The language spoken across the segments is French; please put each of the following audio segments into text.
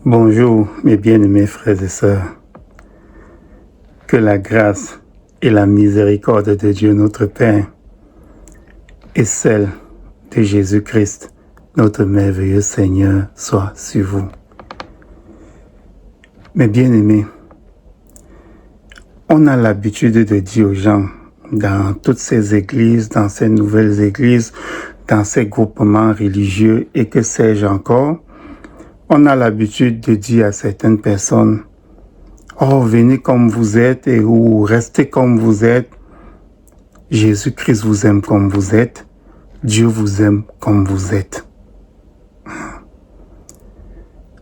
Bonjour mes bien-aimés frères et sœurs. Que la grâce et la miséricorde de Dieu notre Père et celle de Jésus-Christ, notre merveilleux Seigneur, soit sur vous. Mes bien-aimés, on a l'habitude de dire aux gens dans toutes ces églises, dans ces nouvelles églises, dans ces groupements religieux et que sais-je encore, on a l'habitude de dire à certaines personnes: oh, venez comme vous êtes et ou restez comme vous êtes. Jésus-Christ vous aime comme vous êtes. Dieu vous aime comme vous êtes.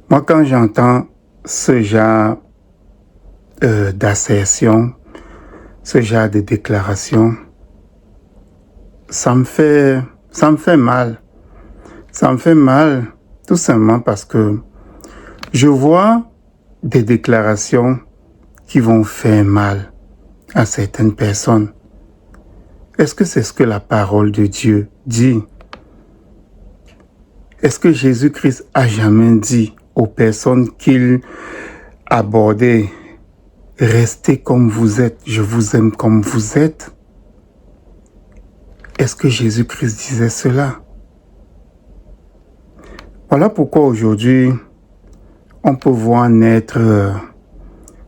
Moi, quand j'entends ce genre d'assertion, ce genre de déclaration, ça me fait mal. Ça me fait mal tout simplement parce que je vois des déclarations qui vont faire mal à certaines personnes. Est-ce que c'est ce que la parole de Dieu dit? Est-ce que Jésus-Christ a jamais dit aux personnes qu'il abordait: restez comme vous êtes, je vous aime comme vous êtes? Est-ce que Jésus-Christ disait cela? Voilà pourquoi aujourd'hui, on peut voir naître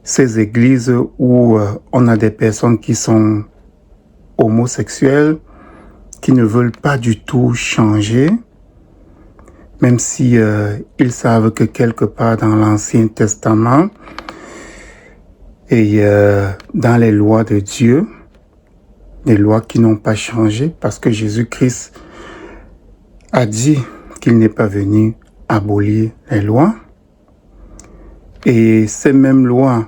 ces églises où on a des personnes qui sont homosexuels, qui ne veulent pas du tout changer, même si ils savent que quelque part dans l'Ancien Testament et dans les lois de Dieu, des lois qui n'ont pas changé, parce que Jésus-Christ a dit qu'il n'est pas venu abolir les lois. Et ces mêmes lois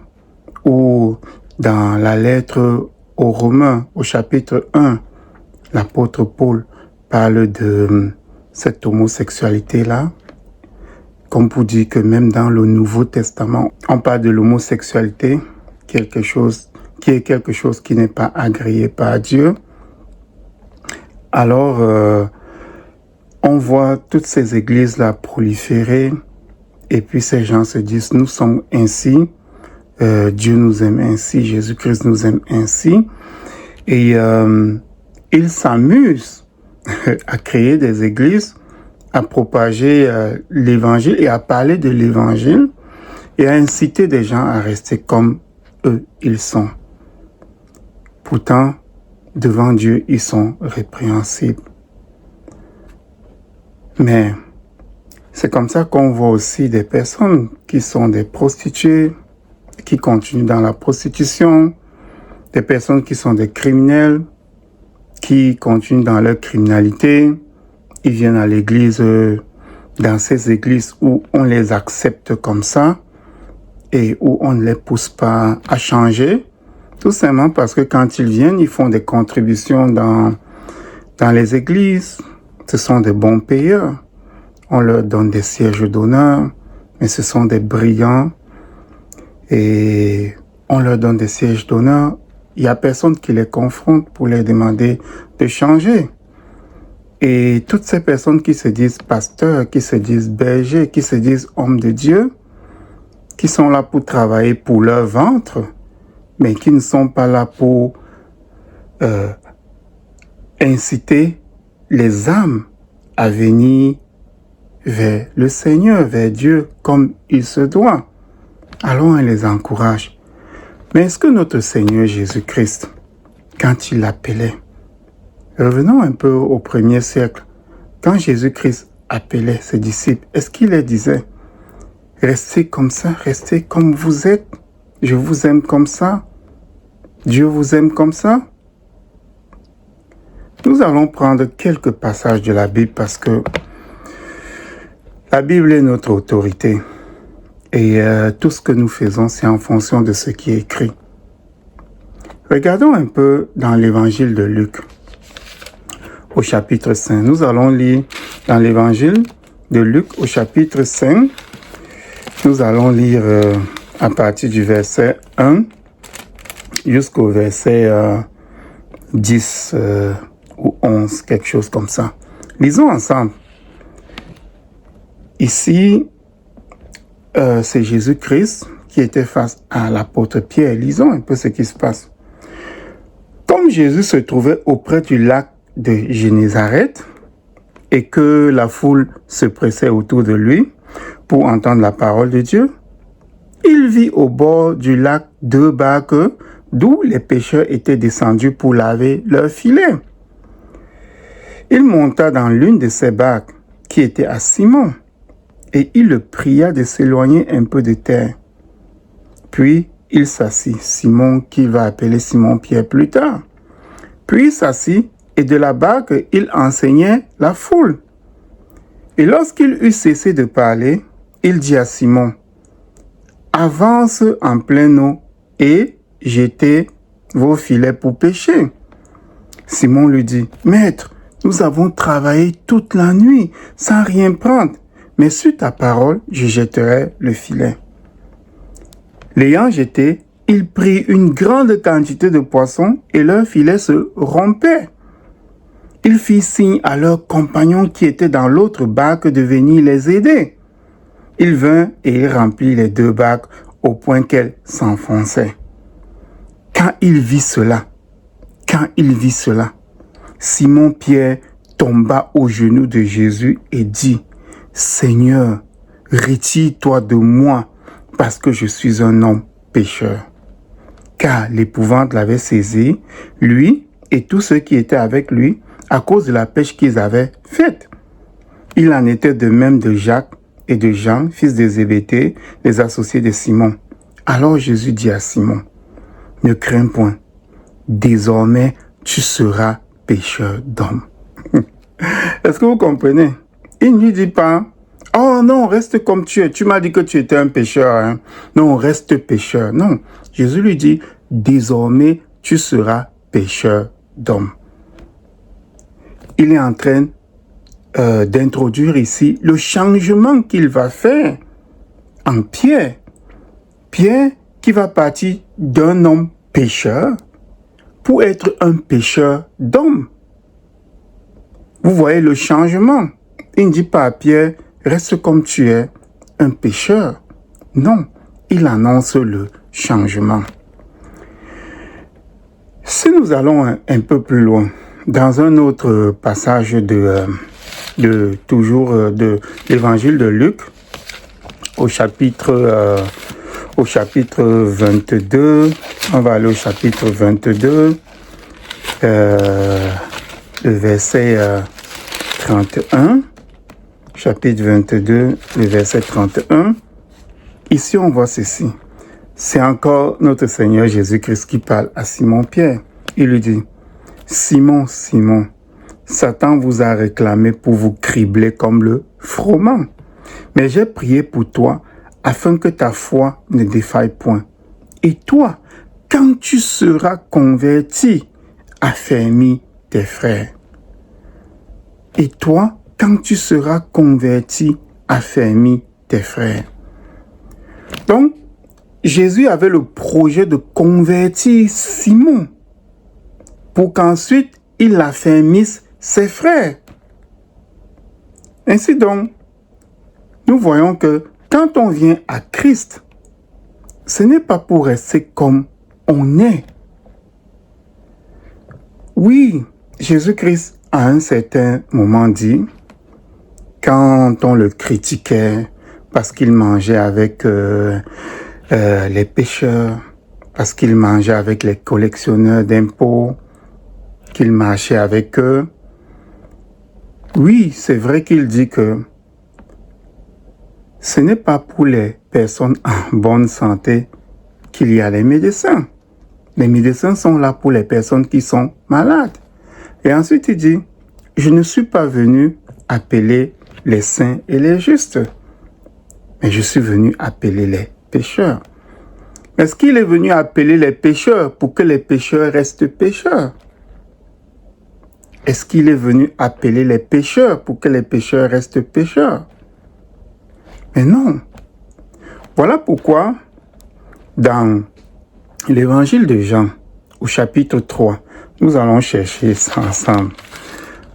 où dans la lettre aux Romains, au chapitre 1, l'apôtre Paul parle de cette homosexualité-là, comme pour dire que même dans le Nouveau Testament, on parle de l'homosexualité, qui est quelque chose qui n'est pas agréé par Dieu. Alors, on voit toutes ces églises-là proliférer, et puis ces gens se disent: nous sommes ainsi, Dieu nous aime ainsi, Jésus-Christ nous aime ainsi. Et ils s'amusent à créer des églises, à propager l'évangile et à parler de l'évangile et à inciter des gens à rester comme eux ils sont. Pourtant, devant Dieu, ils sont répréhensibles. Mais c'est comme ça qu'on voit aussi des personnes qui sont des prostituées, qui continuent dans la prostitution, des personnes qui sont des criminels, qui continuent dans leur criminalité. Ils viennent à l'église, dans ces églises où on les accepte comme ça et où on ne les pousse pas à changer, tout simplement parce que quand ils viennent, ils font des contributions dans les églises. Ce sont des bons payeurs. On leur donne des sièges d'honneur, mais ce sont des brillants. Et on leur donne des sièges d'honneur. Il n'y a personne qui les confronte pour leur demander de changer. Et toutes ces personnes qui se disent pasteurs, qui se disent bergers, qui se disent hommes de Dieu, qui sont là pour travailler pour leur ventre, mais qui ne sont pas là pour inciter les âmes à venir vers le Seigneur, vers Dieu, comme il se doit. Alors on les encourage. Mais est-ce que notre Seigneur Jésus-Christ, quand il appelait, revenons un peu au premier siècle, quand Jésus-Christ appelait ses disciples, est-ce qu'il leur disait: restez comme ça, restez comme vous êtes, je vous aime comme ça, Dieu vous aime comme ça? Nous allons prendre quelques passages de la Bible parce que la Bible est notre autorité. Et tout ce que nous faisons, c'est en fonction de ce qui est écrit. Regardons un peu dans l'évangile de Luc, au chapitre 5. Nous allons lire dans l'évangile de Luc, au chapitre 5. Nous allons lire à partir du verset 1 jusqu'au verset 10 ou 11, quelque chose comme ça. Lisons ensemble. Ici, c'est Jésus-Christ qui était face à l'apôtre Pierre. Lisons un peu ce qui se passe. Comme Jésus se trouvait auprès du lac de Génézareth et que la foule se pressait autour de lui pour entendre la parole de Dieu, il vit au bord du lac 2 barques d'où les pêcheurs étaient descendus pour laver leurs filets. Il monta dans l'une de ces barques qui était à Simon et il le pria de s'éloigner un peu de terre. Puis il s'assit, Simon qui va appeler Simon-Pierre plus tard. Puis il s'assit et de la barque il enseignait la foule. Et lorsqu'il eut cessé de parler, il dit à Simon, « Avance en pleine eau et jetez vos filets pour pêcher. » Simon lui dit, « Maître, nous avons travaillé toute la nuit sans rien prendre, mais sur ta parole, je jetterai le filet. » L'ayant jeté, il prit une grande quantité de poissons et leur filet se rompait. Il fit signe à leurs compagnons qui étaient dans l'autre barque de venir les aider. Il vint et il remplit les 2 barques au point qu'elles s'enfonçaient. Quand il vit cela, Simon-Pierre tomba aux genoux de Jésus et dit, « Seigneur, retire-toi de moi, parce que je suis un homme pécheur. » Car l'épouvante l'avait saisi, lui et tous ceux qui étaient avec lui, à cause de la pêche qu'ils avaient faite. Il en était de même de Jacques et de Jean, fils de Zébédée, les associés de Simon. Alors Jésus dit à Simon, « Ne crains point, désormais tu seras pêcheur d'hommes. » Est-ce que vous comprenez? Il ne lui dit pas, « Oh non, reste comme tu es. Tu m'as dit que tu étais un pécheur. Hein? Non, reste pécheur. » Non, Jésus lui dit, « Désormais, tu seras pécheur d'hommes. » Il est en train d'introduire ici le changement qu'il va faire en Pierre. Pierre qui va partir d'un homme pécheur pour être un pécheur d'hommes. Vous voyez le changement. Il ne dit pas à Pierre, reste comme tu es, un pécheur. Non, il annonce le changement. Si nous allons un peu plus loin, dans un autre passage de l'évangile de Luc, au chapitre 22, on va aller au chapitre 22, le verset 31, chapitre 22, le verset 31. Ici, on voit ceci. C'est encore notre Seigneur Jésus-Christ qui parle à Simon-Pierre. Il lui dit, « Simon, Simon, Satan vous a réclamé pour vous cribler comme le froment. Mais j'ai prié pour toi afin que ta foi ne défaille point. Et toi, quand tu seras converti, affermis tes frères. » Et toi, quand tu seras converti, affermis tes frères. Donc, Jésus avait le projet de convertir Simon pour qu'ensuite il affermisse ses frères. Ainsi donc, nous voyons que quand on vient à Christ, ce n'est pas pour rester comme on est. Oui, Jésus-Christ à un certain moment dit, quand on le critiquait parce qu'il mangeait avec les pécheurs, parce qu'il mangeait avec les collectionneurs d'impôts, qu'il marchait avec eux. Oui, c'est vrai qu'il dit que ce n'est pas pour les personnes en bonne santé qu'il y a les médecins. Les médecins sont là pour les personnes qui sont malades. Et ensuite il dit, je ne suis pas venu appeler les saints et les justes, mais je suis venu appeler les pécheurs. Est-ce qu'il est venu appeler les pécheurs pour que les pécheurs restent pécheurs? Est-ce qu'il est venu appeler les pécheurs pour que les pécheurs restent pécheurs? Mais non. Voilà pourquoi, dans l'évangile de Jean, au chapitre 3, nous allons chercher ça ensemble.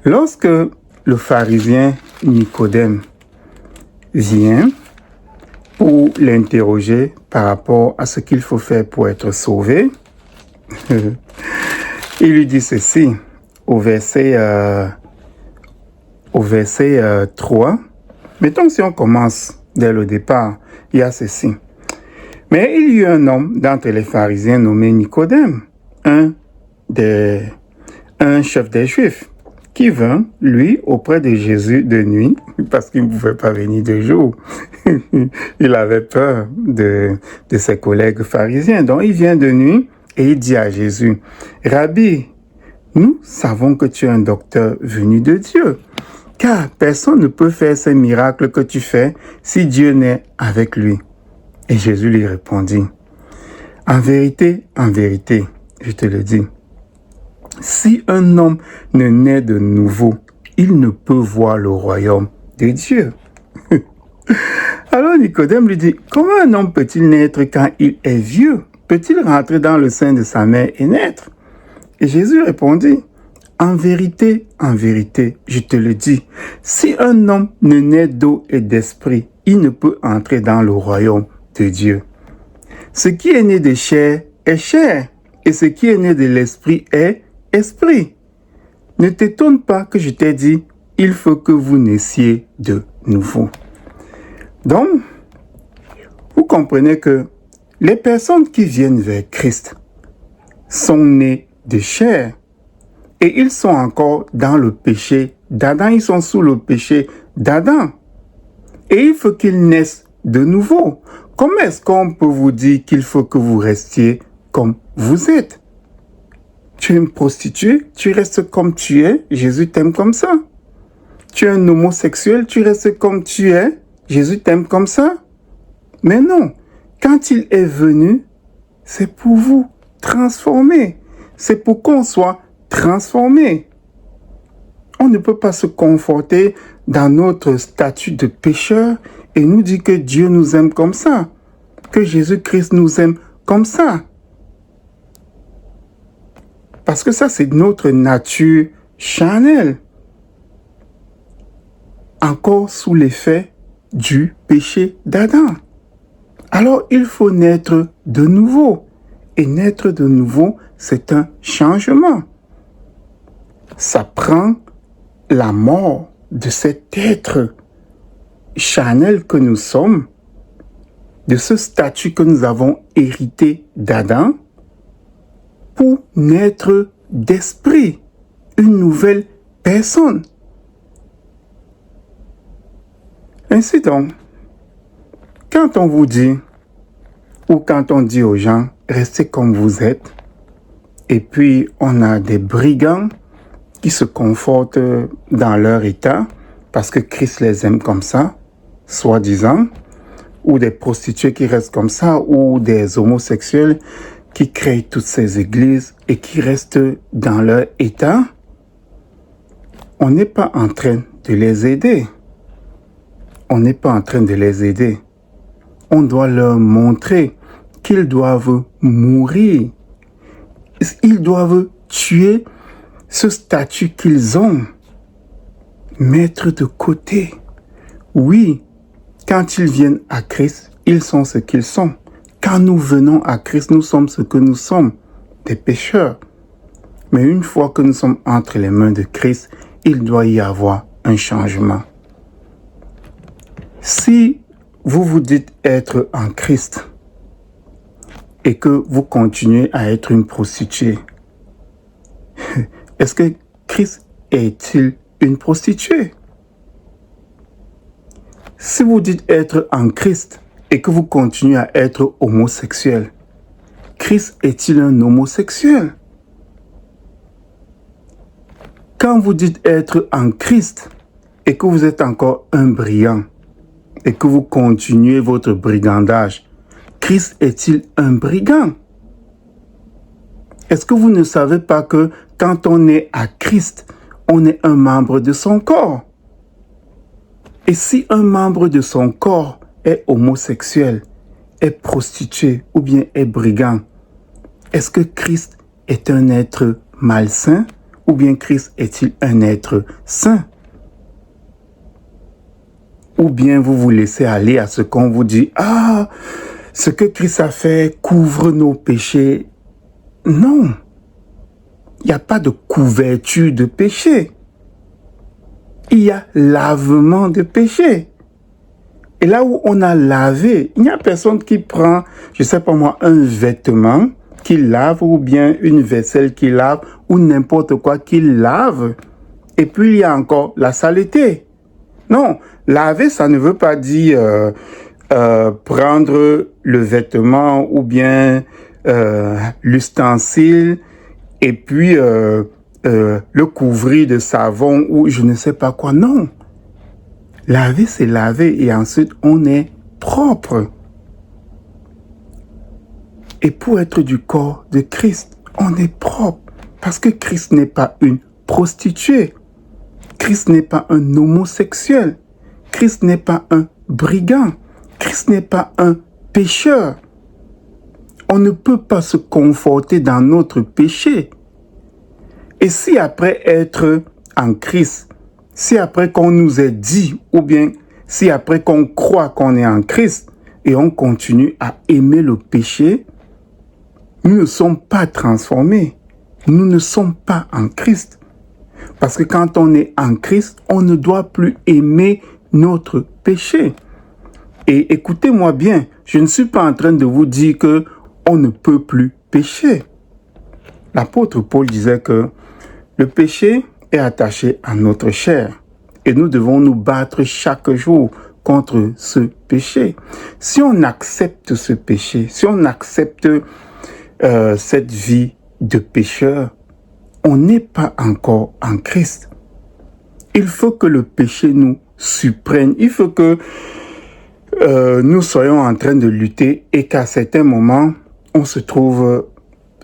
Lorsque le pharisien Nicodème vient pour l'interroger par rapport à ce qu'il faut faire pour être sauvé. Il lui dit ceci au verset 3. Mettons si on commence dès le départ, il y a ceci. Mais il y eut un homme d'entre les pharisiens nommé Nicodème, un chef des Juifs, qui vint, lui, auprès de Jésus de nuit, parce qu'il ne pouvait pas venir de jour. Il avait peur de ses collègues pharisiens. Donc il vient de nuit et il dit à Jésus, « Rabbi, nous savons que tu es un docteur venu de Dieu, car personne ne peut faire ces miracles que tu fais si Dieu n'est avec lui. » Et Jésus lui répondit, « En vérité, je te le dis, si un homme ne naît de nouveau, il ne peut voir le royaume de Dieu. » Alors Nicodème lui dit, « Comment un homme peut-il naître quand il est vieux? Peut-il rentrer dans le sein de sa mère et naître? » Et Jésus répondit, « En vérité, je te le dis, si un homme ne naît d'eau et d'esprit, il ne peut entrer dans le royaume de Dieu. Ce qui est né de chair est chair, et ce qui est né de l'esprit est esprit. Ne t'étonne pas que je t'ai dit, il faut que vous naissiez de nouveau. » Donc, vous comprenez que les personnes qui viennent vers Christ sont nées de chair et ils sont encore dans le péché d'Adam, ils sont sous le péché d'Adam. Et il faut qu'ils naissent de nouveau. Comment est-ce qu'on peut vous dire qu'il faut que vous restiez comme vous êtes? Tu es une prostituée, tu restes comme tu es, Jésus t'aime comme ça. Tu es un homosexuel, tu restes comme tu es, Jésus t'aime comme ça. Mais non, quand il est venu, c'est pour vous transformer. C'est pour qu'on soit transformé. On ne peut pas se conforter dans notre statut de pécheur et nous dire que Dieu nous aime comme ça, que Jésus-Christ nous aime comme ça. Parce que ça, c'est notre nature charnelle, encore sous l'effet du péché d'Adam. Alors, il faut naître de nouveau. Et naître de nouveau, c'est un changement. Ça prend la mort de cet être charnel que nous sommes, de ce statut que nous avons hérité d'Adam, pour naître d'esprit, une nouvelle personne. Ainsi donc, quand on vous dit, ou quand on dit aux gens, restez comme vous êtes, et puis on a des brigands qui se confortent dans leur état, parce que Christ les aime comme ça, soi-disant, ou des prostituées qui restent comme ça, ou des homosexuels qui créent toutes ces églises et qui restent dans leur état, on n'est pas en train de les aider. On n'est pas en train de les aider. On doit leur montrer qu'ils doivent mourir. Ils doivent tuer ce statut qu'ils ont. Mettre de côté. Oui, quand ils viennent à Christ, ils sont ce qu'ils sont. Quand nous venons à Christ, nous sommes ce que nous sommes, des pécheurs. Mais une fois que nous sommes entre les mains de Christ, il doit y avoir un changement. Si vous vous dites être en Christ et que vous continuez à être une prostituée, est-ce que Christ est-il une prostituée? Si vous dites être en Christ et que vous continuez à être homosexuel, Christ est-il un homosexuel? Quand vous dites être en Christ et que vous êtes encore un brigand et que vous continuez votre brigandage, Christ est-il un brigand? Est-ce que vous ne savez pas que quand on est à Christ, on est un membre de son corps? Et si un membre de son corps est homosexuel, est prostitué ou bien est brigand, est-ce que Christ est un être malsain ou bien Christ est-il un être saint? ou bien vous vous laissez aller à ce qu'on vous dit, ah, ce que Christ a fait couvre nos péchés. Non, il n'y a pas de couverture de péché. Il y a lavement de péché. Et là où on a lavé, il n'y a personne qui prend, je ne sais pas moi, un vêtement qui lave ou bien une vaisselle qui lave ou n'importe quoi qui lave. Et puis il y a encore la saleté. Non, laver, ça ne veut pas dire prendre le vêtement ou bien l'ustensile et puis le couvrir de savon ou je ne sais pas quoi. Non. Laver, c'est laver et ensuite on est propre. Et pour être du corps de Christ, on est propre. Parce que Christ n'est pas une prostituée. Christ n'est pas un homosexuel. Christ n'est pas un brigand. Christ n'est pas un pécheur. On ne peut pas se conforter dans notre péché. Et si après être en Christ, si après qu'on nous ait dit, ou bien si après qu'on croit qu'on est en Christ, et on continue à aimer le péché, nous ne sommes pas transformés. Nous ne sommes pas en Christ. Parce que quand on est en Christ, on ne doit plus aimer notre péché. Et écoutez-moi bien, je ne suis pas en train de vous dire que on ne peut plus pécher. L'apôtre Paul disait que le péché est attaché à notre chair et nous devons nous battre chaque jour contre ce péché. Si on accepte ce péché, si on accepte cette vie de pécheur, on n'est pas encore en Christ. Il faut que le péché nous supprime. Il faut que nous soyons en train de lutter et qu'à certains moments, on se trouve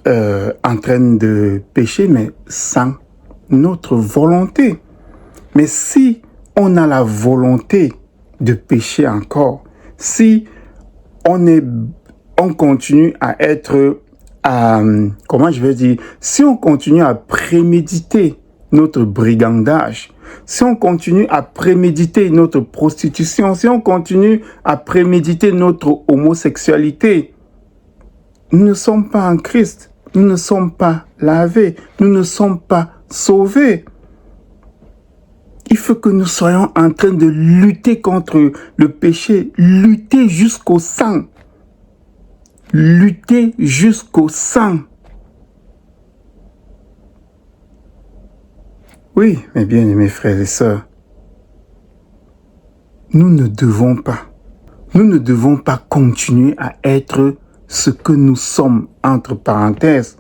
en train de pécher, mais sans notre volonté. Mais si on a la volonté de pécher encore, si on continue à être, si on continue à préméditer notre brigandage, si on continue à préméditer notre prostitution, si on continue à préméditer notre homosexualité, nous ne sommes pas en Christ, nous ne sommes pas lavés, nous ne sommes pas sauvés. Il faut que nous soyons en train de lutter contre le péché, lutter jusqu'au sang. Lutter jusqu'au sang. Oui, mes bien-aimés frères et sœurs, nous ne devons pas continuer à être ce que nous sommes, entre parenthèses,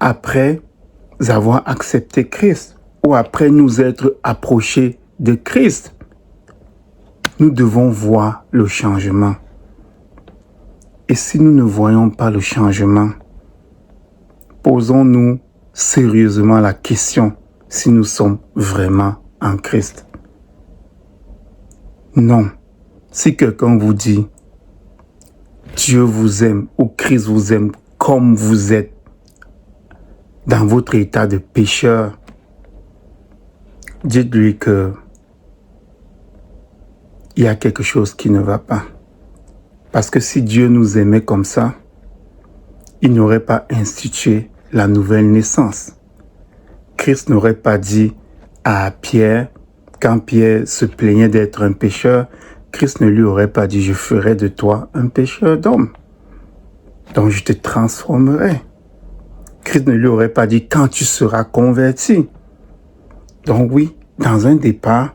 après avoir accepté Christ ou après nous être approchés de Christ. Nous devons voir le changement. Et si nous ne voyons pas le changement, posons-nous sérieusement la question si nous sommes vraiment en Christ. Non. Si quelqu'un vous dit Dieu vous aime ou Christ vous aime comme vous êtes dans votre état de pécheur, dites-lui que il y a quelque chose qui ne va pas. Parce que si Dieu nous aimait comme ça, il n'aurait pas institué la nouvelle naissance. Christ n'aurait pas dit à Pierre, quand Pierre se plaignait d'être un pécheur, Christ ne lui aurait pas dit, je ferai de toi un pécheur d'homme. Donc je te transformerai. Christ ne lui aurait pas dit, quand tu seras converti. Donc oui, dans un départ,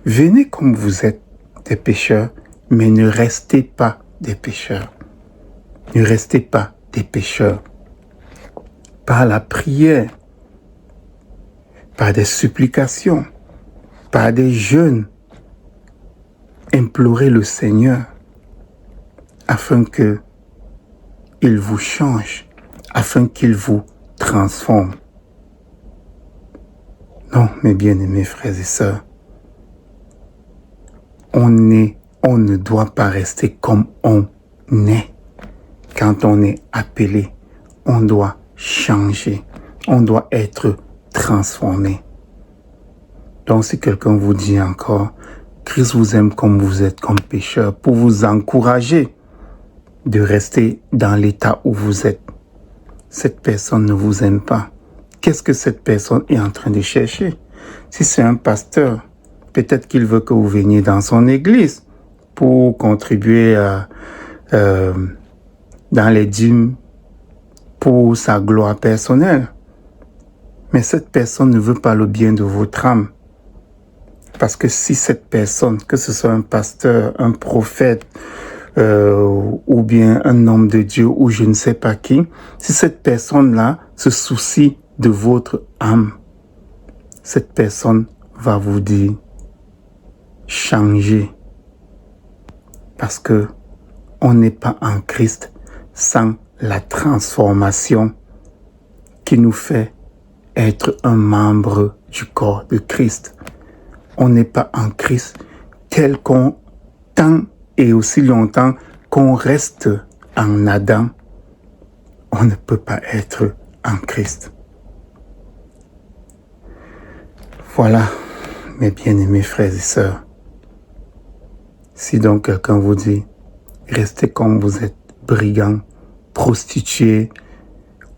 venez comme vous êtes des pécheurs, mais ne restez pas des pécheurs. Ne restez pas des pécheurs. Par la prière, par des supplications, par des jeûnes, implorez le Seigneur afin que il vous change, afin qu'il vous transforme. Non, mes bien-aimés frères et sœurs, on ne doit pas rester comme on est. Quand on est appelé, on doit changer, on doit être transformé. Donc si quelqu'un vous dit encore, Christ vous aime comme vous êtes, comme pécheur, pour vous encourager de rester dans l'état où vous êtes, cette personne ne vous aime pas. Qu'est-ce que cette personne est en train de chercher? Si c'est un pasteur, peut-être qu'il veut que vous veniez dans son église pour contribuer dans les dîmes pour sa gloire personnelle. Mais cette personne ne veut pas le bien de votre âme. Parce que si cette personne, que ce soit un pasteur, un prophète, ou bien un homme de Dieu, ou je ne sais pas qui, si cette personne-là se soucie de votre âme, cette personne va vous dire, changez. Parce que on n'est pas en Christ sans la transformation qui nous fait être un membre du corps de Christ. On n'est pas en Christ tel qu'on tant et aussi longtemps qu'on reste en Adam. On ne peut pas être en Christ. Voilà, mes bien-aimés frères et sœurs. Si donc quelqu'un vous dit, restez comme vous êtes, brigand, prostitué,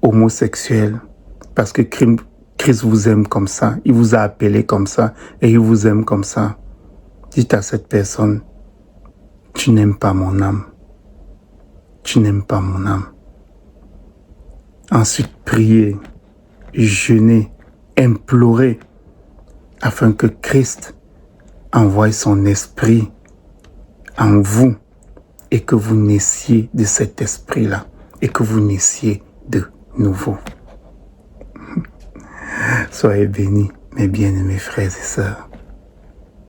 homosexuel, parce que Christ vous aime comme ça, il vous a appelé comme ça et il vous aime comme ça. Dites à cette personne, tu n'aimes pas mon âme. Tu n'aimes pas mon âme. Ensuite, priez, jeûnez, implorez, afin que Christ envoie son esprit en vous et que vous naissiez de cet esprit-là et que vous naissiez de nouveau. Soyez bénis, mes bien-aimés frères et sœurs.